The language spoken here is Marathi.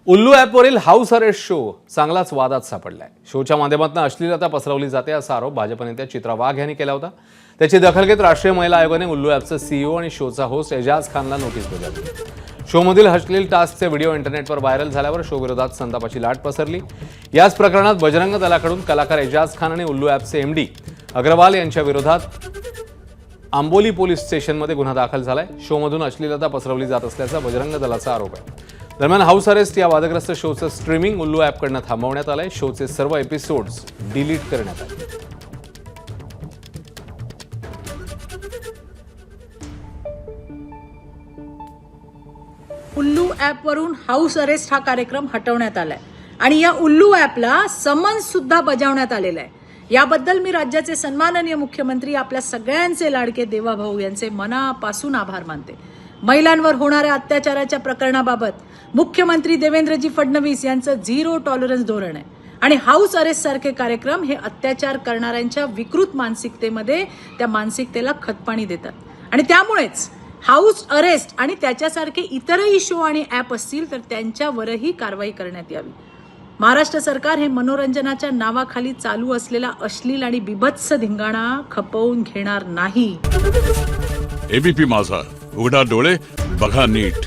उल्लू ॲपवरील हाऊस अरेस्ट शो चांगलाच वादात सापडलाय. शोच्या माध्यमातून अश्लीलता पसरवली जाते असा आरोप भाजप नेत्या चित्रा वाघ यांनी केला होता. त्याची दखल घेत राष्ट्रीय महिला आयोगाने उल्लू ॲपचा सीईओ आणि शोचा होस्ट एजाज खानला नोटीस बजावली. शोमधील अश्लील टास्कचे व्हिडिओ इंटरनेटवर व्हायरल झाल्यावर शो विरोधात संतापाची लाट पसरली. याच प्रकरणात बजरंग दलाकडून कलाकार एजाज खान आणि उल्लू ॲपचे एमडी अग्रवाल यांच्या विरोधात आंबोली पोलीस स्टेशनमध्ये गुन्हा दाखल झालाय. शोमधून अश्लीलता पसरवली जात असल्याचा बजरंग दलाचा आरोप आहे. दरम्यान हाऊस अरेस्ट या वादग्रस्त शोचं स्ट्रीमिंग उल्लू ॲपकडनं थांबवण्यात आलंय. शोचे सर्व एपिसोड्स डिलीट करण्यात आले. उल्लू ॲपवरून हाऊस अरेस्ट हा कार्यक्रम हटवण्यात आलाय आणि या उल्लू ॲपला समन्स सुद्धा बजावण्यात आलेला आहे. याबद्दल मी राज्याचे सन्माननीय मुख्यमंत्री आपल्या सगळ्यांचे लाडके देवाभाऊ यांचे मनापासून आभार मानते. महिलांवर होणाऱ्या अत्याचाराच्या प्रकरणाबाबत मुख्यमंत्री देवेंद्रजी फडणवीस यांचं झिरो टॉलरन्स धोरण आहे आणि हाऊस अरेस्ट सारखे कार्यक्रम हे अत्याचार करणाऱ्यांच्या विकृत मानसिकतेमध्ये त्या मानसिकतेला खतपाणी देतात आणि त्यामुळेच हाऊस अरेस्ट आणि त्याच्यासारखे इतरही शो आणि ॲप असतील तर त्यांच्यावरही कारवाई करण्यात यावी. महाराष्ट्र सरकार हे मनोरंजनाच्या नावाखाली चालू असलेला अश्लील आणि बिभत्स धिंगाणा खपवून घेणार नाही. एबीपी माझा, उघडा डोळे बघा नीट.